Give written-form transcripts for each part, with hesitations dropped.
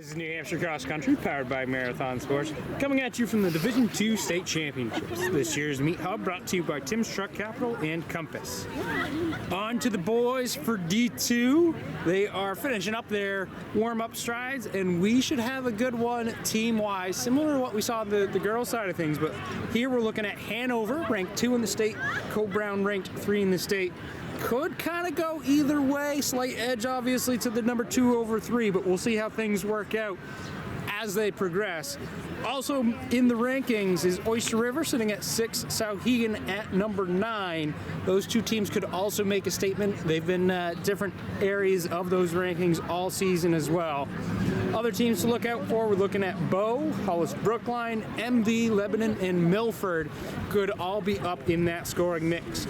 This is New Hampshire Cross Country, powered by Marathon Sports, coming at you from the Division II State Championships. This year's Meat Hub brought to you by Tim's Truck Capital and Compass. On to the boys for D2. They are finishing up their warm-up strides, and we should have a good one team-wise, similar to what we saw on the girls' side of things. But here we're looking at Hanover, ranked 2 in the state, Co-Brown ranked 3 in the state. Could kind of go either way, slight edge obviously to the number 2 over 3, but we'll see how things work out as they progress. Also in the rankings is Oyster River sitting at 6, Souhegan at number 9. Those two teams could also make a statement. They've been different areas of those rankings all season as well. Other teams to look out for, we're looking at Bow, Hollis Brookline, MV, Lebanon, and Milford could all be up in that scoring mix.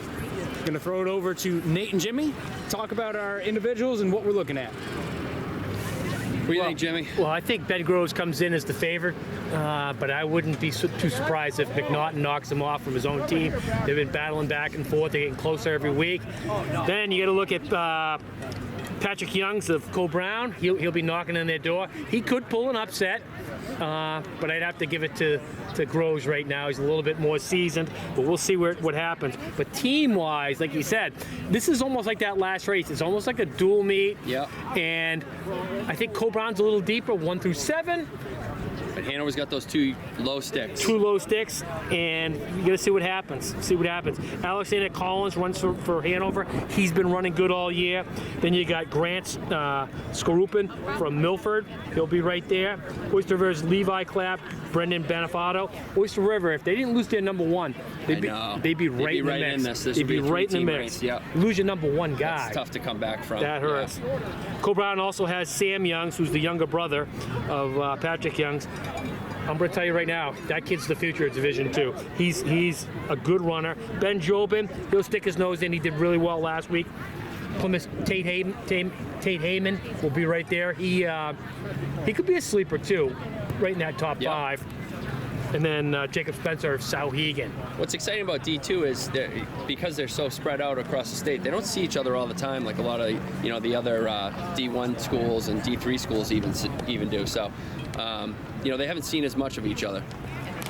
Going to throw it over to Nate and Jimmy, talk about our individuals and what we're looking at. What do you think, Jimmy? Well, I think Ben Groves comes in as the favorite, but I wouldn't be too surprised if McNaughton knocks him off from his own team. They've been battling back and forth. They're getting closer every week. Then you got to look at Patrick Youngs of Co-Brown. He'll be knocking on their door. He could pull an upset, but I'd have to give it to Groves right now. He's a little bit more seasoned, but we'll see what happens. But team-wise, like you said, this is almost like that last race. It's almost like a dual meet. Yeah. And I think Co-Brown's a little deeper, 1 through 7. But Hanover's got those 2 low sticks. 2 low sticks, and you got to see what happens. Alexander Collins runs for Hanover. He's been running good all year. Then you got Grant Skorupin from Milford. He'll be right there. Oyster River's Levi Clapp, Brendan Benefato. Oyster River, if they didn't lose their number 1, they'd be right in the mix. They'd be right in the mix. Yep. Lose your number 1 guy. It's tough to come back from. That hurts. Yeah. Co-Brown also has Sam Youngs, who's the younger brother of Patrick Youngs. I'm going to tell you right now, that kid's the future of Division II. He's a good runner. Ben Jobin, he'll stick his nose in. He did really well last week. Plymouth Tate Heyman will be right there. He could be a sleeper too, right in that top 5. And then Jacob Spencer of Souhegan. What's exciting about D2 is because they're so spread out across the state, they don't see each other all the time like a lot of the other D1 schools and D3 schools even do. So they haven't seen as much of each other.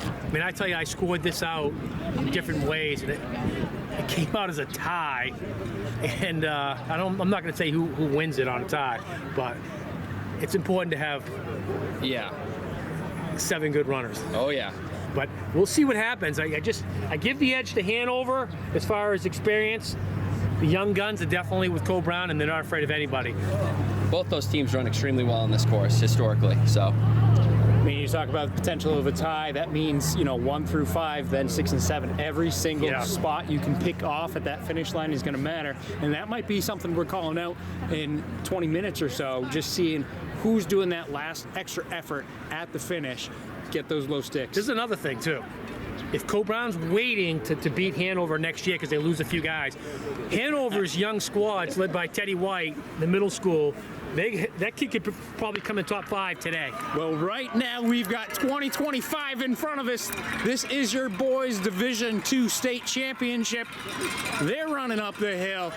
I mean, I tell you, I scored this out in different ways, and it came out as a tie. And I'm not going to say who wins it on a tie, but it's important to have 7 good runners. Oh yeah. But we'll see what happens. I give the edge to Hanover as far as experience. The young guns are definitely with Co-Brown, and they're not afraid of anybody. Both those teams run extremely well in this course historically. So. I mean, you talk about the potential of a tie. That means 1 through 5, then 6 and 7. Every single spot you can pick off at that finish line is going to matter, and that might be something we're calling out in 20 minutes or so. Just seeing who's doing that last extra effort at the finish, get those low sticks. There's another thing too. If Co-Brown's waiting to beat Hanover next year because they lose a few guys, Hanover's young squads led by Teddy White, the middle school, that kid could probably come in top 5 today. Well, right now we've got 2025 in front of us. This is your boys' Division II State Championship. They're running up the hill.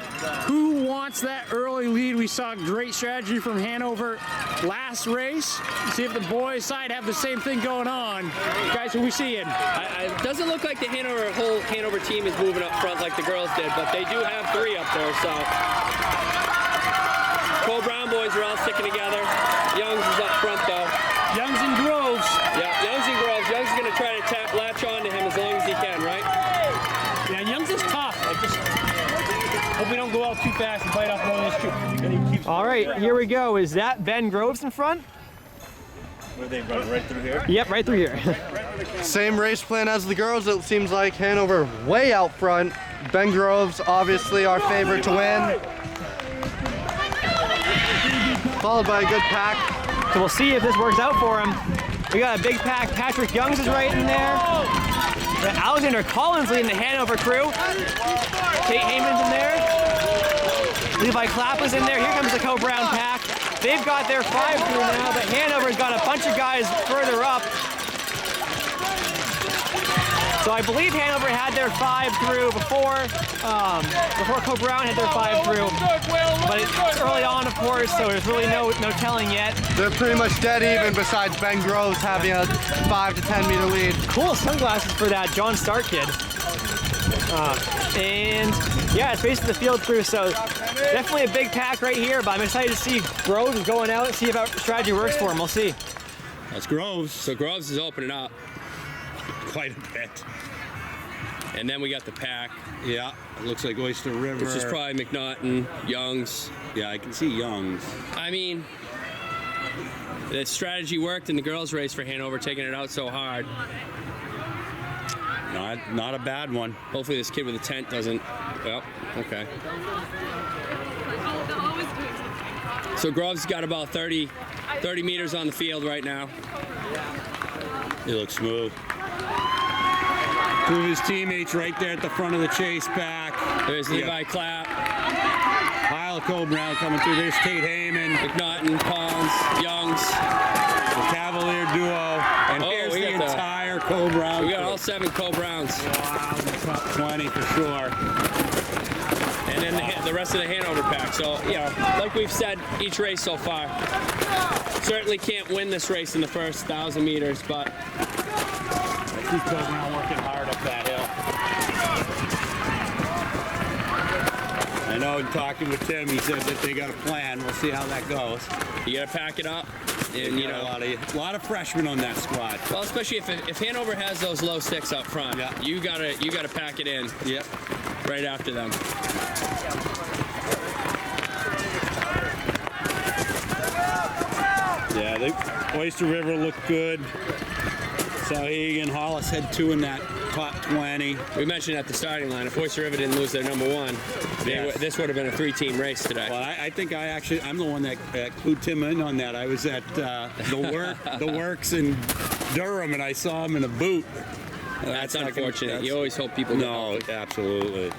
Who wants that early lead? We saw great strategy from Hanover last race. See if the boys' side have the same thing going on. Guys, who we seeing? It doesn't look like the whole Hanover team is moving up front like the girls did, but they do have 3 up there, so. Co-Brown boys are all sticking together. Youngs is up front though. Youngs and Groves. Yeah, Youngs and Groves. Youngs is going to try to latch on to him as long as he can, right? Yeah, Youngs is tough. I just hope we don't go out too fast and bite off one of those 2. All right, here we go. Is that Ben Groves in front? Were they running right through here? Yep, right through here. Same race plan as the girls. It seems like Hanover way out front. Ben Groves, obviously our favorite to win. Followed by a good pack. So we'll see if this works out for him. We got a big pack. Patrick Youngs is right in there. Alexander Collins leading the Hanover crew. Tate Heyman's in there. Levi Clapp is in there. Here comes the Co-Brown pack. They've got their 5 through now, but Hanover's got a bunch of guys further up. So I believe Hanover had their 5 through before Coe Brown had their 5 through. But it's early on, of course, so there's really no telling yet. They're pretty much dead even besides Ben Groves having a 5 to 10 meter lead. Cool sunglasses for that John Stark kid. And yeah, it's basically the field crew, so definitely a big pack right here, but I'm excited to see Groves going out and see if our strategy works for him. We'll see. That's Groves. So Groves is opening up. Quite a bit. And then we got the pack. Yeah, it looks like Oyster River. Which is probably McNaughton, Youngs. Yeah, I can see Youngs. I mean, the strategy worked in the girls' race for Hanover, taking it out so hard. Not a bad one. Hopefully this kid with a tent doesn't. Well, okay. So Groves got about 30 meters on the field right now. He looks smooth. Two of his teammates right there at the front of the chase pack. There's Leveille Clapp. Pile of Coe Brown coming through. There's Tate Heyman. McNaughton, Pons, Youngs. The Cavalier duo. And here's the entire Coe Brown. We got all 7 Coe Browns. Wow, top 20 for sure. And then the rest of the Hanover pack. So, you know, like we've said, each race so far. Certainly can't win this race in the first 1,000 meters, but I see Coe Brown working hard up that hill. I know in talking with Tim, he said that they got a plan. We'll see how that goes. You got to pack it up. And, you know, a lot of freshmen on that squad. Well, especially if Hanover has those low sticks up front, yeah. you gotta pack it in. Yep. Right after them. Yeah, the Oyster River looked good. Sauhegan, Hollis had 2 in that top 20. We mentioned at the starting line, if Oyster River didn't lose their number 1, this would have been a 3-team race today. Well, I think I'm the one that clued Tim in on that. I was at the Works in Durham, and I saw him in a boot. That's unfortunate. You always hope people No, absolutely.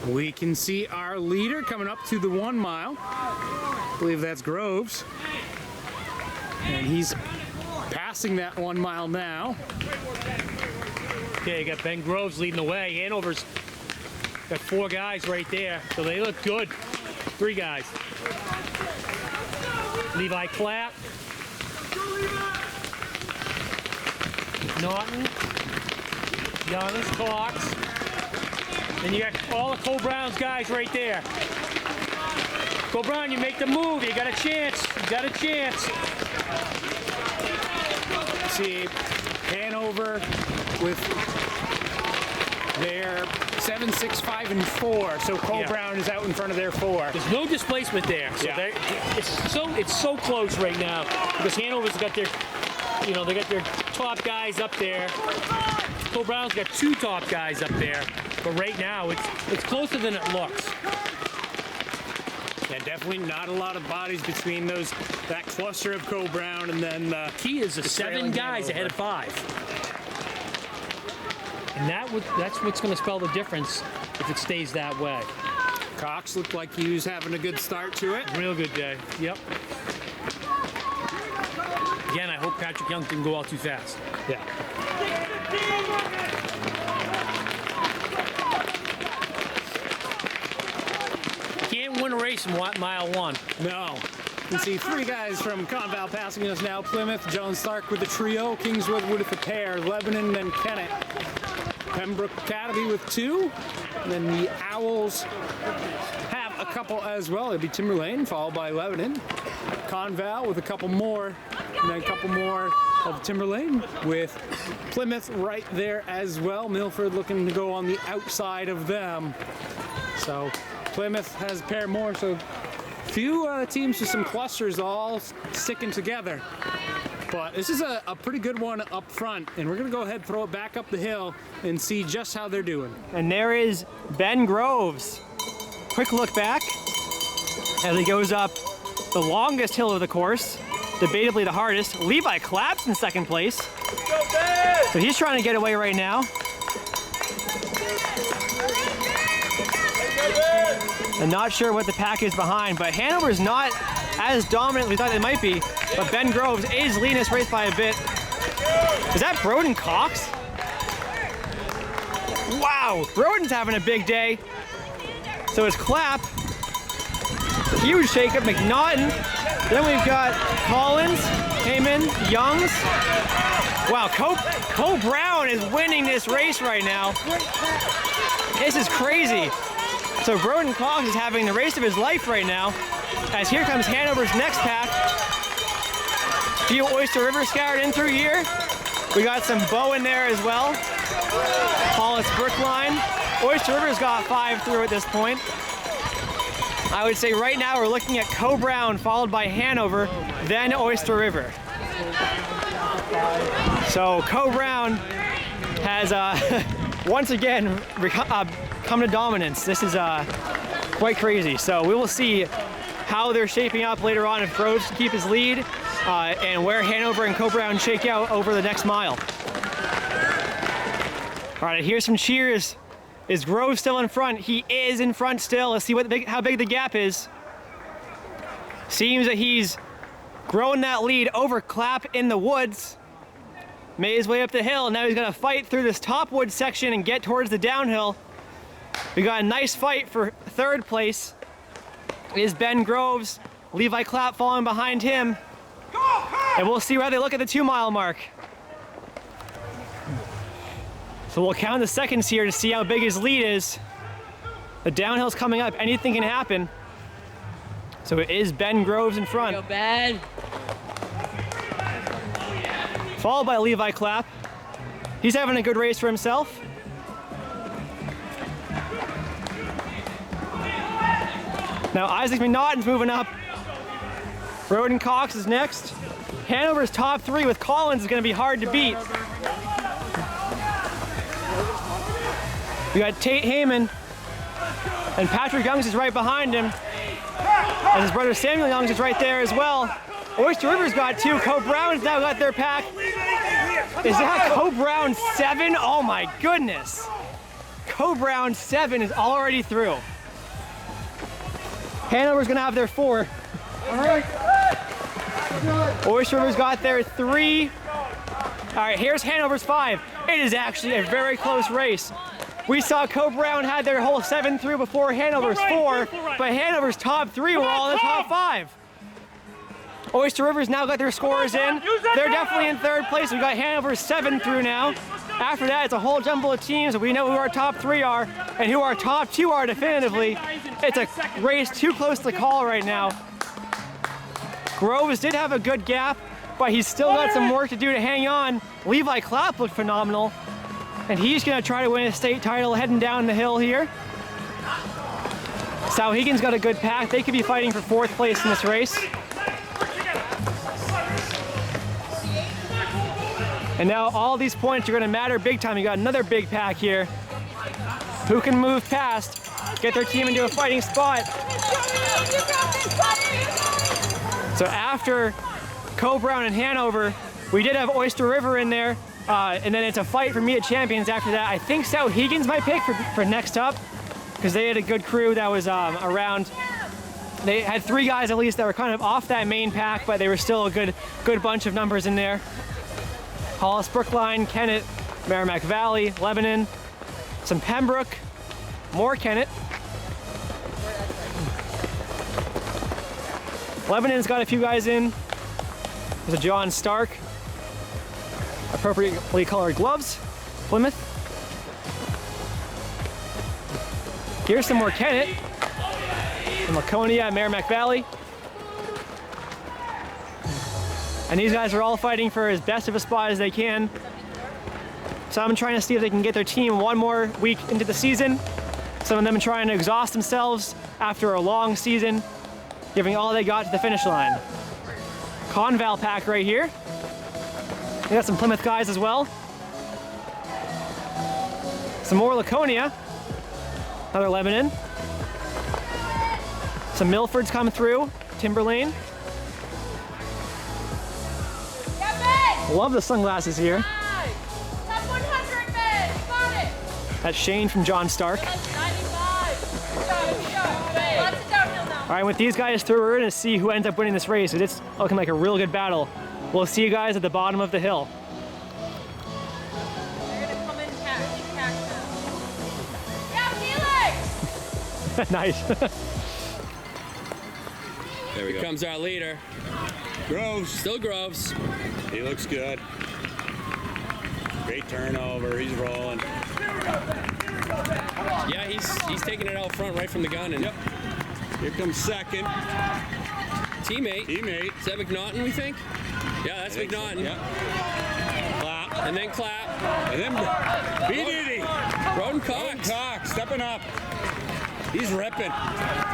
We can see our leader coming up to the 1 mile. I believe that's Groves. And he's passing that 1 mile now. Okay, you got Ben Groves leading the way. Hanover's got 4 guys right there, so they look good. 3 guys. Leveille Clapp. Norton. Giannis Cox. And you got all the Coe Brown's guys right there. Coe Brown, you make the move. You got a chance. You got a chance. See Hanover with their 7, 6, 5, and 4. So Coe Brown is out in front of their 4. There's no displacement there. So it's so close right now because Hanover's got their, you know, they got their top guys up there. Coe Brown's got 2 top guys up there, but right now it's closer than it looks. Yeah, definitely not a lot of bodies between that cluster of Coe Brown and then the key is the 7 guys ahead of 5. And that's what's going to spell the difference if it stays that way. Cox looked like he was having a good start to it. Real good day. Yep. Again, I hope Patrick Young didn't go out too fast. Yeah. Can't win a race in mile 1. No. You can see 3 guys from Conval passing us now. Plymouth, John Stark with the trio, Kingswood with a pair, Lebanon and Kennett. Pembroke Academy with 2. And then the Owls have a couple as well. It'd be Timberlane, followed by Lebanon. Conval with a couple more. And then a couple more of Timberlane with Plymouth right there as well. Milford looking to go on the outside of them. So Plymouth has a pair more. So few teams with some clusters all sticking together. But this is a pretty good one up front, and we're going to go ahead and throw it back up the hill and see just how they're doing. And there is Ben Groves. Quick look back as he goes up the longest hill of the course, debatably the hardest. Leveille Clapp's in 2nd place. So he's trying to get away right now. And not sure what the pack is behind, but Hanover's not as dominant as we thought they might be, but Ben Groves is leading this race by a bit. Is that Broden Cox? Wow, Roden's having a big day. So it's Clapp. Huge shakeup, McNaughton. Then we've got Collins, Heyman, Youngs. Wow, Cole Brown is winning this race right now. This is crazy. So Broden Cox is having the race of his life right now. As here comes Hanover's next pack. A few Oyster River scattered in through here. We got some Bow in there as well. Hollis Brookline. Oyster River's got 5 through at this point. I would say right now we're looking at Co Brown followed by Hanover, then Oyster River. So Co Brown has once again come to dominance. This is quite crazy. So we will see how they're shaping up later on if Groves can keep his lead and where Hanover and Co Brown shake out over the next mile. All right, here's some cheers. Is Grove still in front? He is in front still. Let's see how big the gap is. Seems that he's growing that lead over Clapp in the woods. Made his way up the hill. Now he's gonna fight through this top wood section and get towards the downhill. We got a nice fight for third place. It is Ben Groves. Levi Clapp falling behind him. And we'll see where they look at the 2 mile mark. So we'll count the seconds here to see how big his lead is. The downhill's coming up, anything can happen. So it is Ben Groves in front. Go Ben. Followed by Levi Clapp. He's having a good race for himself. Now Isaac McNaughton's moving up. Roden Cox is next. Hanover's top 3 with Collins is gonna be hard to beat. We got Tate Heyman, and Patrick Youngs is right behind him. And his brother Samuel Youngs is right there as well. Oyster River's got 2. Co Brown's now got their pack. Is that Co Brown 7? Oh my goodness. Co Brown 7 is already through. Hanover's gonna have their 4. Oyster River's got their 3. All right, here's Hanover's 5. It is actually a very close race. We saw Co Brown had their whole 7 through before Hanover's 4, but Hanover's top 3 were all in the top 5. Oyster River's now got their scores in. They're definitely in third place. We got Hanover's 7 through now. After that, it's a whole jumble of teams. We know who our top 3 are and who our top 2 are definitively. It's a race too close to call right now. Groves did have a good gap, but he's still got some work to do to hang on. Levi Clapp looked phenomenal. And he's gonna try to win a state title heading down the hill here. Souhegan's got a good pack. They could be fighting for 4th place in this race. And now all these points are gonna matter big time. You got another big pack here. Who can move past, get their team into a fighting spot. So after Co Brown and Hanover, we did have Oyster River in there. And then it's a fight for meet champions after that. I think Souhegan's my pick for next up because they had a good crew that was around. They had 3 guys at least that were kind of off that main pack, but they were still a good bunch of numbers in there. Hollis Brookline, Kennett, Merrimack Valley, Lebanon, some Pembroke, more Kennett. Lebanon's got a few guys in. There's a John Stark. Appropriately colored gloves, Plymouth. Here's some more Kennett from Laconia and Merrimack Valley. And these guys are all fighting for as best of a spot as they can. Some of them trying to see if they can get their team 1 more week into the season. Some of them trying to exhaust themselves after a long season, giving all they got to the finish line. Conval pack right here. We got some Plymouth guys as well. Some more Laconia. Another Lebanon. Some Milfords come through. Timberlane. Love the sunglasses here. Top 100, man. Got it. That's Shane from John Stark. That's 95. Lots of downhill now. All right, with these guys through, we're gonna see who ends up winning this race. It's looking like a real good battle. We'll see you guys at the bottom of the hill. They're gonna come in pack now. Nice. There we Here go. comes our leader. Groves. Still Groves. He looks good. Great turnover. He's rolling. Yeah, he's taking it out front right from the gun. And Yep. Here comes second. teammate. Teammate. Is that McNaughton, we think? Yeah, that's McNaughton. Yep. Clap. And then clap. And then B-Diddy. Broden Cox. Cox. Stepping up. He's ripping.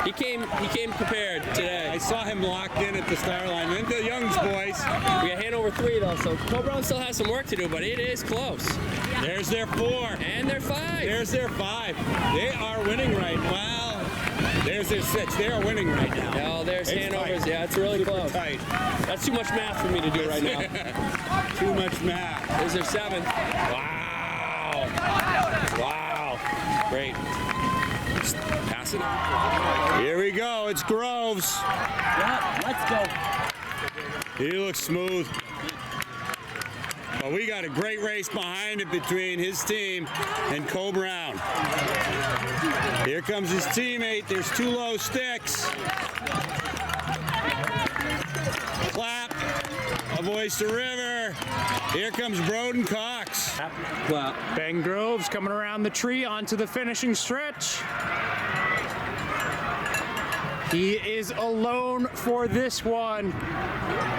He came prepared today. I saw him locked in at the star line. Then the Youngs boys. We got Hanover 3 though, so Cobrown still has some work to do, but it is close. There's their 4. And they're 5. There's their 5. They are winning right now. There's their 6. They are winning right now. Oh, there's It's Hanover's. tight. Yeah, it's really Super close. tight. That's too much math for me to do right now. Too much math. There's their 7th. Wow. Wow. Great. Pass it. Here we go. It's Groves. Yeah, let's go. He looks smooth. But we got a great race behind it between his team and Cole Brown. Here comes his teammate. There's 2 low sticks. Clap. Of Oyster River. Here comes Broden Cox. Clap. Ben Groves coming around the tree onto the finishing stretch. He is alone for this one.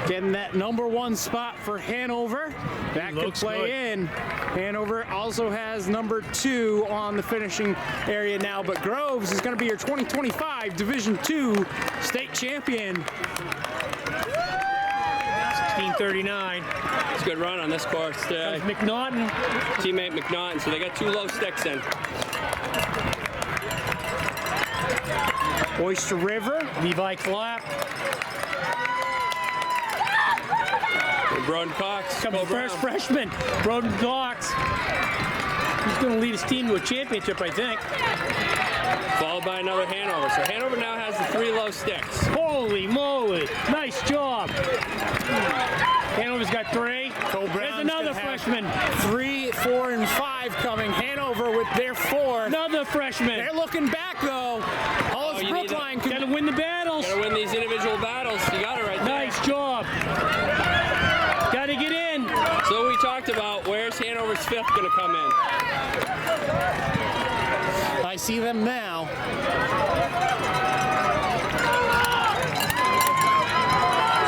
Getting that #1 spot for Hanover. That could looks play good. in. Hanover also has #2 on the finishing area now, but Groves is going to be your 2025 Division II state champion. 16:39. It's a good run on this course today. McNaughton. Teammate McNaughton, so they got 2 low sticks in. Oyster River. Leveille clap. And Broden Cox. Comes the Cole Brown. first freshman, Broden Cox. He's going to lead his team to a championship, I think. Followed by another Hanover. So Hanover now has the 3 low sticks. Holy moly! Nice job. Hanover's got 3. There's another freshman. 3, 4, and 5 coming. Hanover with their 4. Another freshman. They're looking back though. Hollis you need Brookline Got to win the battles. Gotta win these individual battles. You got it right there. Nice job. Got to get in. So we talked about where's Hanover's 5th gonna come in. I see them now.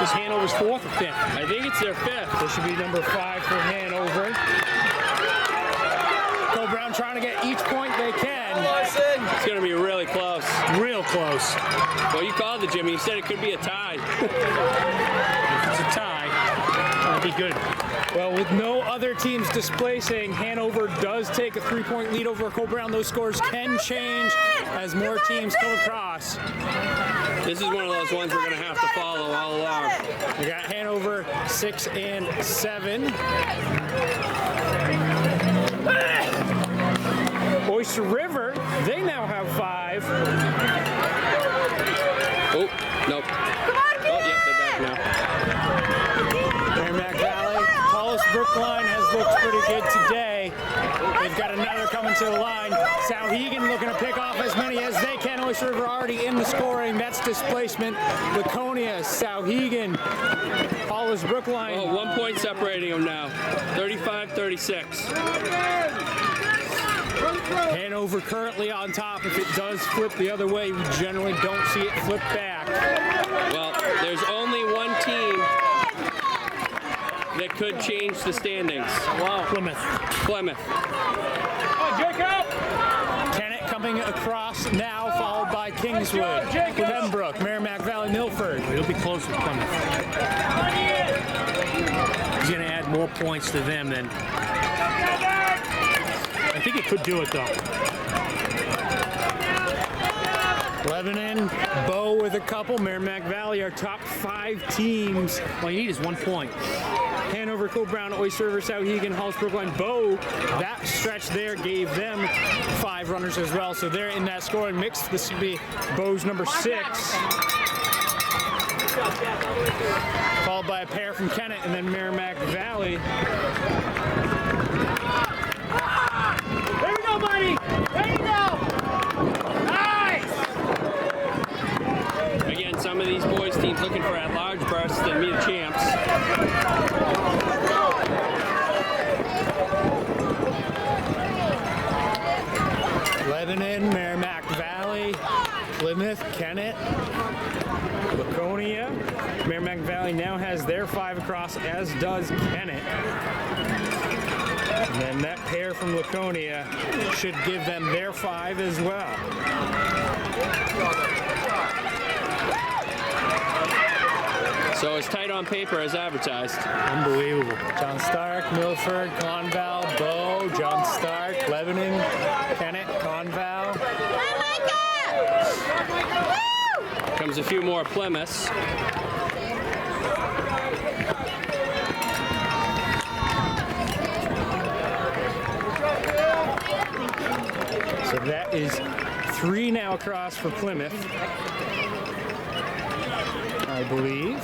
Just Hanover's 4th or 5th. I think it's their 5th. This should be #5 for Hanover. Cole Brown trying to get each point they can. It's gonna be really close. Real close. Well, you called it, Jimmy. You said it could be a tie. It's a tie. That'd be good. Well, with no other teams displacing, Hanover does take a 3-point lead over Cole Brown. Those scores can change as more teams come across. This is one of those ones we're gonna have to follow all along. We got Hanover 6 and 7. Oyster River, they now have 5. Oh, nope. Oh, yep, they're back now. Merrimack Valley, Hollis Brookline has looked pretty good today. They've got another coming to the line. Souhegan looking to pick off as many as they can. Oyster River already in the scoring. That's displacement. Laconia, Souhegan, Hollis Brookline. Oh, 1 point separating them now. 35-36. Hanover currently on top. If it does flip the other way, we generally don't see it flip back. Well, there's only one team that could change the standings. Wow. Plymouth. Plymouth. Kennett coming across now, followed by Kingswood, Pembroke, Merrimack Valley, Milford. It'll be close with Plymouth. He's going to add more points to them than... I think it could do it, though. Lebanon, Bow with a couple. Merrimack Valley, our top 5 teams. All you need is 1 point. Hanover, Cole Brown, Oyster River, Souhegan, Hollis Brookline, Bow. That stretch there gave them 5 runners as well. So they're in that scoring mix. This would be Bow's #6. Followed by a pair from Kennett and then Merrimack Valley. There you go, buddy! There you go! Nice! Lebanon, Merrimack Valley, Plymouth, Kennett, Laconia. Merrimack Valley now has their 5 across, as does Kennett. And then that pair from Laconia should give them their 5 as well. So it's tight on paper as advertised. Unbelievable. John Stark, Milford, Conval, Bow, John Stark, Lebanon, Kennett, Conval. Comes a few more Plymouths. So that is 3 now across for Plymouth, I believe.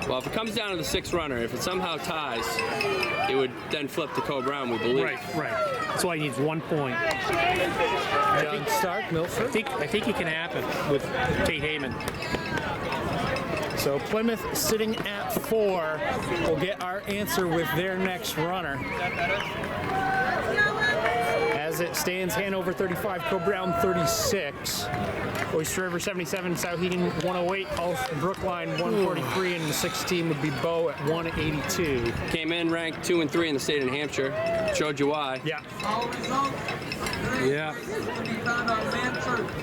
Well, if it comes down to the 6th runner, if it somehow ties, it would then flip to Co-Brown, we believe. Right. That's why he needs 1 point. John Stark, Milford. I think it can happen with Tate Heyman. So Plymouth sitting at 4 will get our answer with their next runner. As it stands, Hanover 35, Co-Brown 36. Oyster River 77, Souhegan 108, Brookline 143, and the 6th team would be Bow at 182. Came in ranked 2 and 3 in the state of New Hampshire. Showed you why. Yeah. Yeah.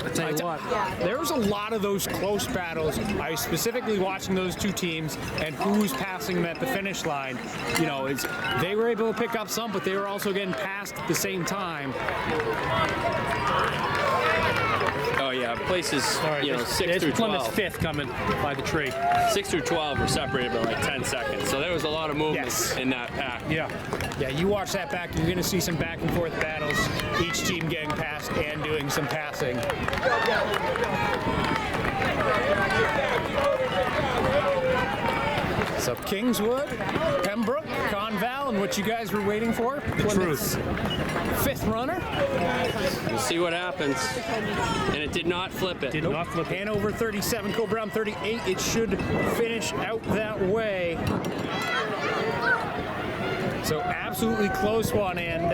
I tell you what. There was a lot of those close battles. I was specifically watching those 2 teams and who was passing them at the finish line. You know, they were able to pick up some, but they were also getting passed at the same time. Oh yeah, places, Sorry, 6 through 12. Plymouth's 5th coming by the tree. 6 through 12 were separated by like 10 seconds. So there was a lot of movement Yes. in that pack. Yeah, you watch that back, you're going to see some back and forth battles, each team getting passed and doing some passing. So Kingswood, Pembroke, Conval, and what you guys were waiting for? Plymouth's 5th runner. We'll see what happens. And it did not flip it. Did not flip it. Hanover 37, Co-Brown 38. It should finish out that way. So absolutely close one, and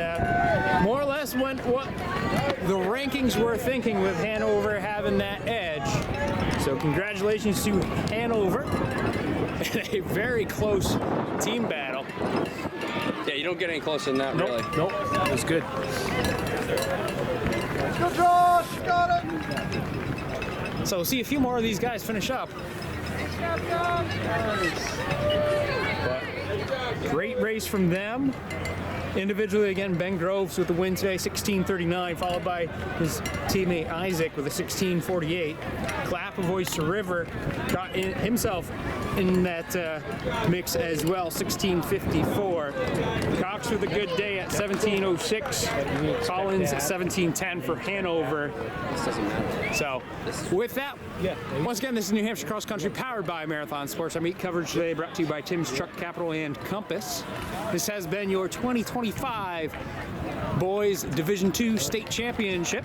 more or less went what the rankings were thinking with Hanover having that edge. So congratulations to Hanover. A very close team battle. Yeah, you don't get any closer than that, really. Nope. That was good. Good Josh, got it. So we'll see a few more of these guys finish up. But great race from them. Individually, again, Ben Groves with the win today, 16:39, followed by his teammate Isaac with a 16:48. Clapp of Oyster River got himself in that mix as well, 16:54. Cox with a good day at 17:06. Collins at 17:10 for Hanover. This doesn't matter. So, with that, once again, this is New Hampshire Cross Country powered by Marathon Sports. Our meet coverage today brought to you by Tim's Truck Capital and Compass. This has been your 2025 Boys Division II State Championship.